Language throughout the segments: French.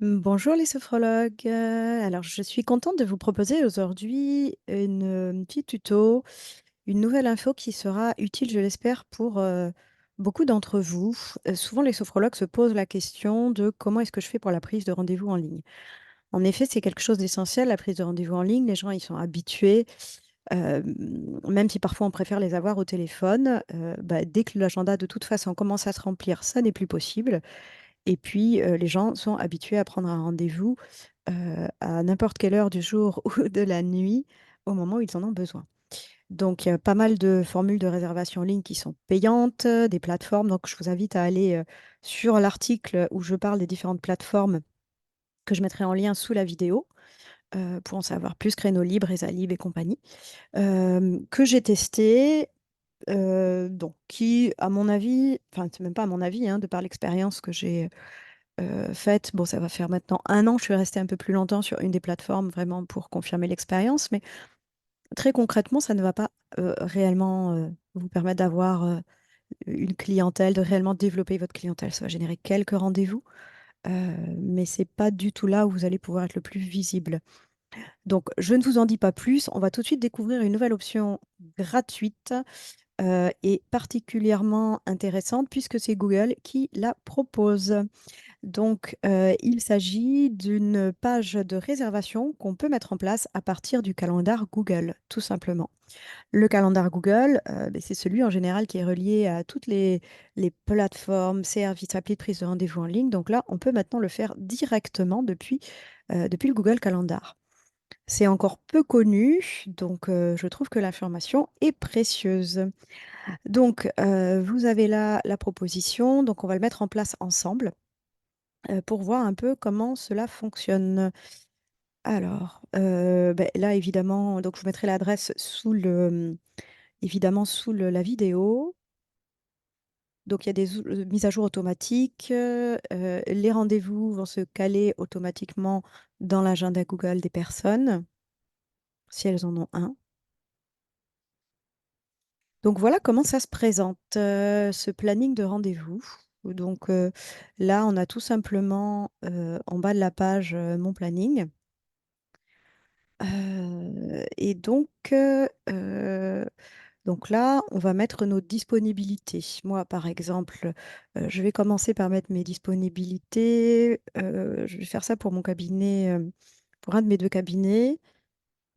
Bonjour les sophrologues. Alors, je suis contente de vous proposer aujourd'hui une petite tuto, une nouvelle info qui sera utile, je l'espère, pour beaucoup d'entre vous. Souvent, les sophrologues se posent la question de comment est-ce que je fais pour la prise de rendez-vous en ligne. En effet, c'est quelque chose d'essentiel, la prise de rendez-vous en ligne. Les gens, ils sont habitués, euh, même si parfois on préfère les avoir au téléphone. Dès que l'agenda, de toute façon, commence à se remplir, ça n'est plus possible. Et puis, les gens sont habitués à prendre un rendez-vous, à n'importe quelle heure du jour ou de la nuit, au moment où ils en ont besoin. Donc, il y a pas mal de formules de réservation en ligne qui sont payantes, des plateformes. Donc, je vous invite à aller, sur l'article où je parle des différentes plateformes que je mettrai en lien sous la vidéo, pour en savoir plus, Créneau Libre, Ezalib et compagnie, que j'ai testé, donc qui, à mon avis, enfin, c'est même pas à mon avis, hein, de par l'expérience que j'ai faite. Bon, ça va faire maintenant 1 an, je suis restée un peu plus longtemps sur une des plateformes vraiment pour confirmer l'expérience, mais très concrètement, ça ne va pas réellement vous permettre d'avoir une clientèle, de réellement développer votre clientèle. Ça va générer quelques rendez-vous, mais c'est pas du tout là où vous allez pouvoir être le plus visible. Donc, je ne vous en dis pas plus. On va tout de suite découvrir une nouvelle option gratuite et particulièrement intéressante puisque c'est Google qui la propose. Donc, il s'agit d'une page de réservation qu'on peut mettre en place à partir du calendar Google, tout simplement. Le calendar Google, c'est celui en général qui est relié à toutes les plateformes, services, applis de prise de rendez-vous en ligne. Donc là, on peut maintenant le faire directement depuis le Google Calendar. C'est encore peu connu, donc je trouve que l'information est précieuse. Donc, vous avez là la proposition, donc on va le mettre en place ensemble pour voir un peu comment cela fonctionne. Alors, là, évidemment, donc je vous mettrai l'adresse évidemment la vidéo. Donc, il y a des mises à jour automatiques. Les rendez-vous vont se caler automatiquement dans l'agenda Google des personnes, si elles en ont un. Donc, voilà comment ça se présente, ce planning de rendez-vous. Donc, là, on a tout simplement en bas de la page mon planning. Et donc là, on va mettre nos disponibilités. Moi, par exemple, je vais commencer par mettre mes disponibilités. Je vais faire ça pour mon cabinet, pour un de mes 2 cabinets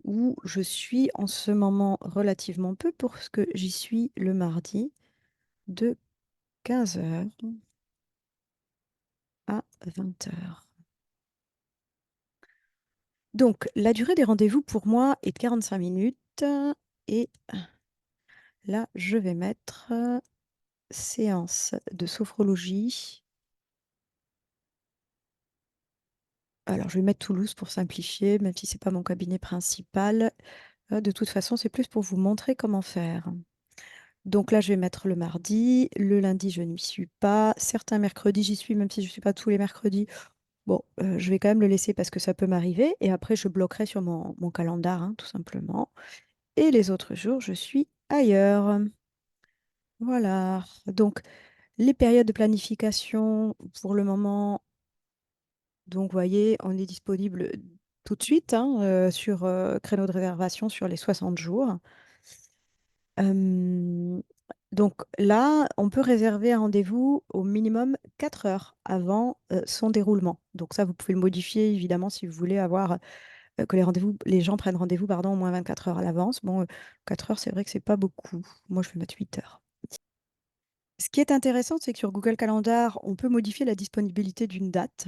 où je suis en ce moment relativement peu parce que j'y suis le mardi de 15 h à 20 h. Donc la durée des rendez-vous pour moi est de 45 minutes et là, je vais mettre séance de sophrologie. Alors, je vais mettre Toulouse pour simplifier, même si c'est pas mon cabinet principal. De toute façon, c'est plus pour vous montrer comment faire. Donc là, je vais mettre le mardi. Le lundi, je n'y suis pas. Certains mercredis, j'y suis, même si je ne suis pas tous les mercredis. Bon, je vais quand même le laisser parce que ça peut m'arriver. Et après, je bloquerai sur mon calendar, hein, tout simplement. Et les autres jours, je suis ailleurs. Voilà. Donc, les périodes de planification, pour le moment, donc, vous voyez, on est disponible tout de suite, hein, sur créneau de réservation sur les 60 jours. Euh, donc là, on peut réserver un rendez-vous au minimum 4 heures avant son déroulement. Donc ça, vous pouvez le modifier évidemment si vous voulez avoir que les gens prennent rendez-vous, pardon, au moins 24 heures à l'avance. Bon, 4 heures, c'est vrai que c'est pas beaucoup. Moi, je vais mettre 8 heures. Ce qui est intéressant, c'est que sur Google Calendar, on peut modifier la disponibilité d'une date.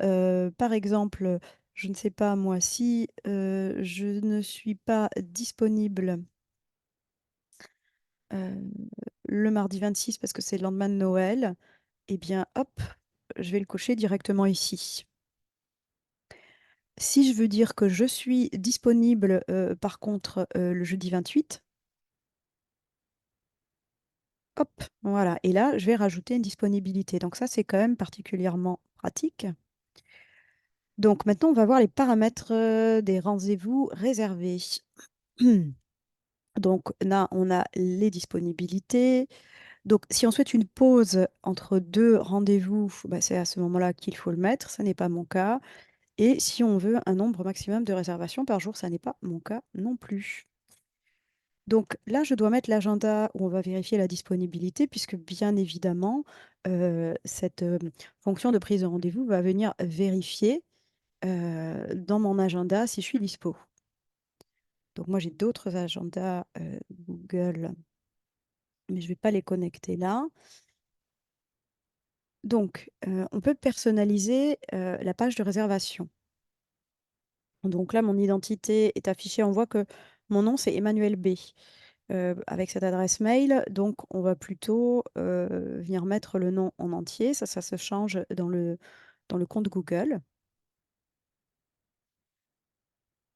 Par exemple, je ne sais pas moi, si je ne suis pas disponible euh, le mardi 26 parce que c'est le lendemain de Noël, eh bien hop, je vais le cocher directement ici. Si je veux dire que je suis disponible par contre le jeudi 28, hop, voilà. Et là, je vais rajouter une disponibilité. Donc ça, c'est quand même particulièrement pratique. Donc maintenant, on va voir les paramètres des rendez-vous réservés. Donc là, on a les disponibilités. Donc, si on souhaite une pause entre deux rendez-vous, bah, c'est à ce moment-là qu'il faut le mettre. Ça n'est pas mon cas. Et si on veut un nombre maximum de réservations par jour, ça n'est pas mon cas non plus. Donc là, je dois mettre l'agenda où on va vérifier la disponibilité, puisque bien évidemment, cette fonction de prise de rendez-vous va venir vérifier dans mon agenda si je suis dispo. Donc moi, j'ai d'autres agendas Google, mais je ne vais pas les connecter là. Donc, on peut personnaliser la page de réservation. Donc là, mon identité est affichée. On voit que mon nom, c'est Emmanuel B. Avec cette adresse mail. Donc, on va plutôt venir mettre le nom en entier. Ça se change dans le compte Google.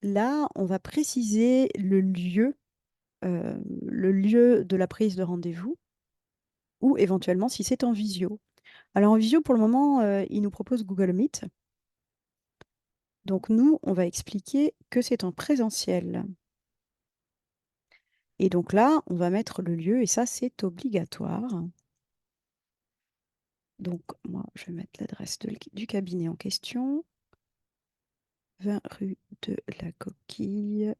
Là, on va préciser le lieu de la prise de rendez-vous ou éventuellement si c'est en visio. Alors, en visio, pour le moment, il nous propose Google Meet. Donc, nous, on va expliquer que c'est en présentiel. Et donc là, on va mettre le lieu et ça, c'est obligatoire. Donc, moi, je vais mettre l'adresse du cabinet en question. 20 rue de la Coquille,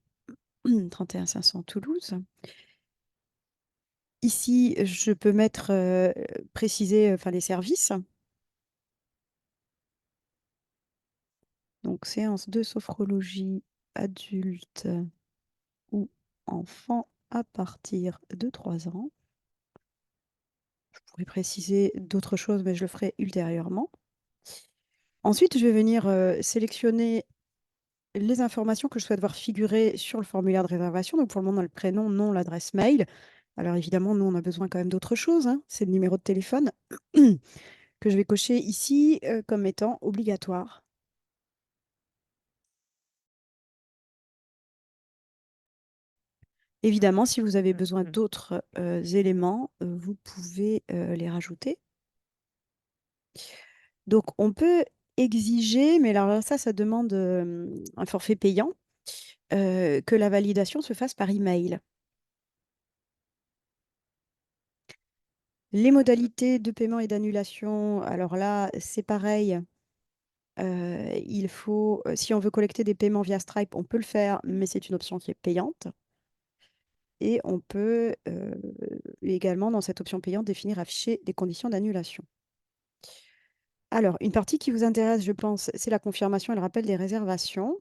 31 500 Toulouse. Ici, je peux mettre, préciser, enfin les services. Donc séance de sophrologie adulte ou enfant à partir de 3 ans. Je pourrais préciser d'autres choses, mais je le ferai ultérieurement. Ensuite, je vais venir, sélectionner les informations que je souhaite voir figurer sur le formulaire de réservation. Donc pour le moment, le prénom, nom, l'adresse mail. Alors évidemment, nous, on a besoin quand même d'autre chose, hein. C'est le numéro de téléphone que je vais cocher ici comme étant obligatoire. Évidemment, si vous avez besoin d'autres éléments, vous pouvez les rajouter. Donc on peut exiger, mais alors ça demande un forfait payant, que la validation se fasse par email. Les modalités de paiement et d'annulation, alors là, c'est pareil. Il faut, si on veut collecter des paiements via Stripe, on peut le faire, mais c'est une option qui est payante. Et on peut également, dans cette option payante, définir, afficher des conditions d'annulation. Alors, une partie qui vous intéresse, je pense, c'est la confirmation et le rappel des réservations.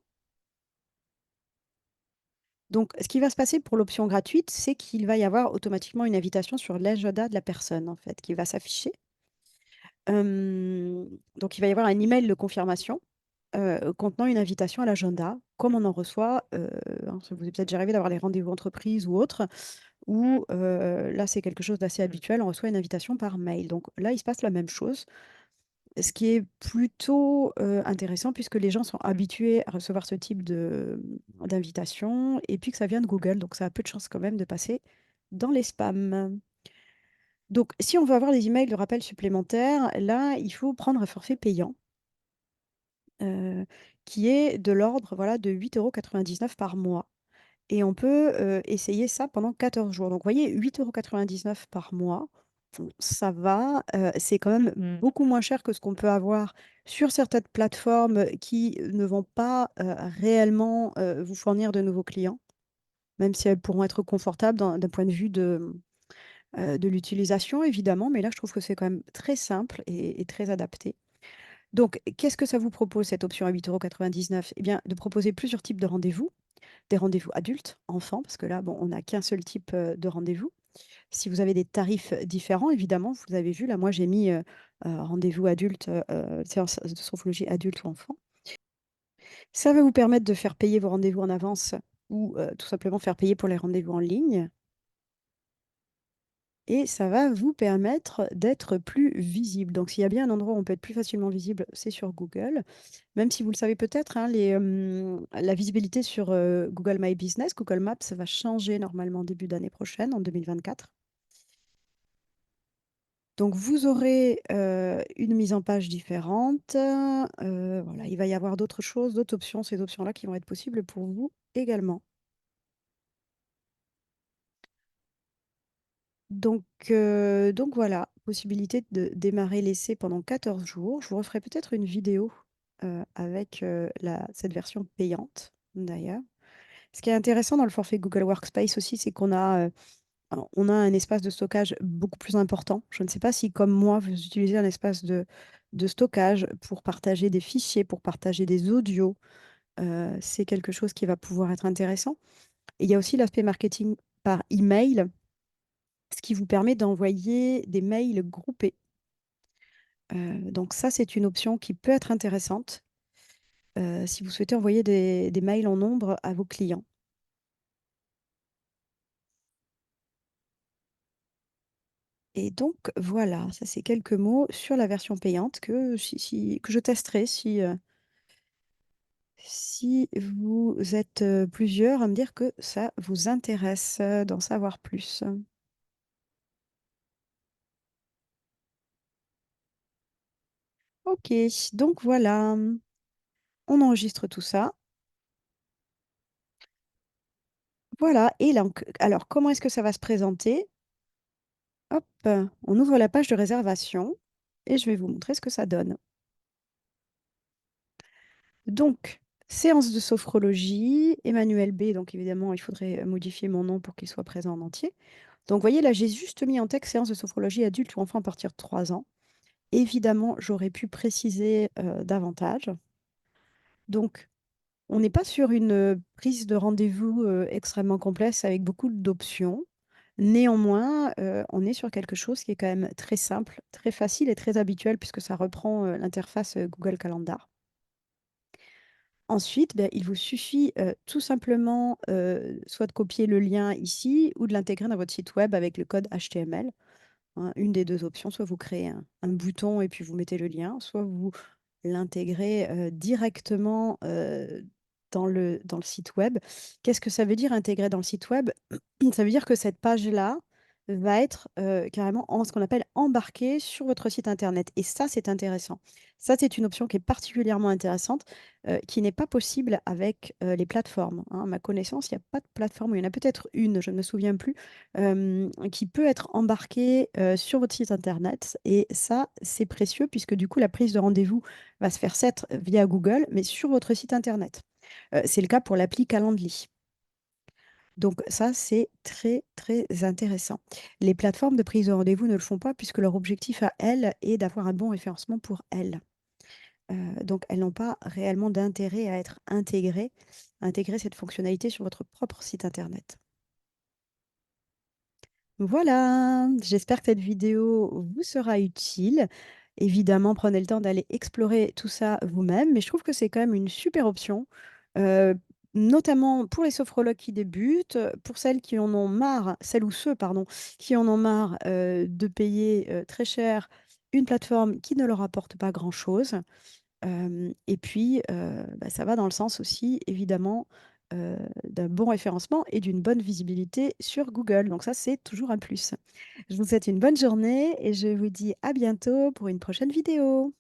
Donc, ce qui va se passer pour l'option gratuite, c'est qu'il va y avoir automatiquement une invitation sur l'agenda de la personne, en fait, qui va s'afficher. Donc, il va y avoir un email de confirmation contenant une invitation à l'agenda, comme on en reçoit, hein, ça vous est peut-être déjà arrivé d'avoir les rendez-vous entreprises ou autres, où là, c'est quelque chose d'assez habituel, on reçoit une invitation par mail. Donc là, il se passe la même chose, ce qui est plutôt intéressant puisque les gens sont habitués à recevoir ce type d'invitation et puis que ça vient de Google, donc ça a peu de chances quand même de passer dans les spams. Donc, si on veut avoir des emails de rappel supplémentaires, là, il faut prendre un forfait payant qui est de l'ordre, voilà, de 8,99 € par mois et on peut, essayer ça pendant 14 jours. Donc vous voyez, 8,99 € par mois, bon, ça va, c'est quand même beaucoup moins cher que ce qu'on peut avoir sur certaines plateformes qui ne vont pas, réellement, vous fournir de nouveaux clients, même si elles pourront être confortables d'un point de vue de l'utilisation évidemment, mais là je trouve que c'est quand même très simple et très adapté. Donc, qu'est-ce que ça vous propose, cette option à 8,99 €? Eh bien, de proposer plusieurs types de rendez-vous. Des rendez-vous adultes, enfants, parce que là, bon, on n'a qu'un seul type de rendez-vous. Si vous avez des tarifs différents, évidemment, vous avez vu, là, moi, j'ai mis rendez-vous adulte, séance de sophrologie adulte ou enfant. Ça va vous permettre de faire payer vos rendez-vous en avance ou tout simplement faire payer pour les rendez-vous en ligne. Et ça va vous permettre d'être plus visible. Donc, s'il y a bien un endroit où on peut être plus facilement visible, c'est sur Google. Même si vous le savez peut-être, hein, la visibilité sur Google My Business, Google Maps, ça va changer normalement début d'année prochaine, en 2024. Donc, vous aurez une mise en page différente. Voilà, il va y avoir d'autres choses, d'autres options, ces options-là qui vont être possibles pour vous également. Donc voilà, possibilité de démarrer l'essai pendant 14 jours. Je vous referai peut-être une vidéo, avec, cette version payante, d'ailleurs. Ce qui est intéressant dans le forfait Google Workspace aussi, c'est on a un espace de stockage beaucoup plus important. Je ne sais pas si, comme moi, vous utilisez un espace de stockage pour partager des fichiers, pour partager des audios. C'est quelque chose qui va pouvoir être intéressant. Et il y a aussi l'aspect marketing par email, ce qui vous permet d'envoyer des mails groupés. Donc ça, c'est une option qui peut être intéressante, si vous souhaitez envoyer des mails en nombre à vos clients. Et donc voilà, ça c'est quelques mots sur la version payante que je testerai si vous êtes, plusieurs à me dire que ça vous intéresse, d'en savoir plus. OK, donc voilà, on enregistre tout ça. Voilà et donc alors comment est-ce que ça va se présenter? Hop, on ouvre la page de réservation et je vais vous montrer ce que ça donne. Donc, séance de sophrologie, Emmanuel B, donc évidemment, il faudrait, modifier mon nom pour qu'il soit présent en entier. Donc, vous voyez, là, j'ai juste mis en texte séance de sophrologie adulte ou enfant à partir de 3 ans. Évidemment, j'aurais pu préciser, davantage. Donc, on n'est pas sur une, prise de rendez-vous, extrêmement complexe avec beaucoup d'options. Néanmoins, on est sur quelque chose qui est quand même très simple, très facile et très habituel puisque ça reprend, l'interface, Google Calendar. Ensuite, il vous suffit, tout simplement, soit de copier le lien ici ou de l'intégrer dans votre site web avec le code HTML, hein, une des 2 options. Soit vous créez un bouton et puis vous mettez le lien, soit vous l'intégrez, directement, dans le site web. Qu'est-ce que ça veut dire intégrer dans le site web? Ça veut dire que cette page-là va être, carrément en ce qu'on appelle embarquée sur votre site internet et ça, c'est intéressant. Ça, c'est une option qui est particulièrement intéressante, qui n'est pas possible avec, les plateformes, hein. À ma connaissance, il y a pas de plateforme, il y en a peut-être une, je ne me souviens plus, qui peut être embarquée, sur votre site internet et ça, c'est précieux puisque du coup, la prise de rendez-vous va se faire certes via Google, mais sur votre site internet. C'est le cas pour l'appli Calendly. Donc ça, c'est très, très intéressant. Les plateformes de prise de rendez-vous ne le font pas puisque leur objectif à elles est d'avoir un bon référencement pour elles. Donc elles n'ont pas réellement d'intérêt à être intégrées à intégrer cette fonctionnalité sur votre propre site internet. Voilà, j'espère que cette vidéo vous sera utile. Évidemment, prenez le temps d'aller explorer tout ça vous-même, mais je trouve que c'est quand même une super option, heu, notamment pour les sophrologues qui débutent, pour celles qui en ont marre, celles ou ceux, pardon, qui en ont marre, de payer, très cher une plateforme qui ne leur apporte pas grand-chose. Et puis, ça va dans le sens aussi évidemment, d'un bon référencement et d'une bonne visibilité sur Google. Donc ça, c'est toujours un plus. Je vous souhaite une bonne journée et je vous dis à bientôt pour une prochaine vidéo.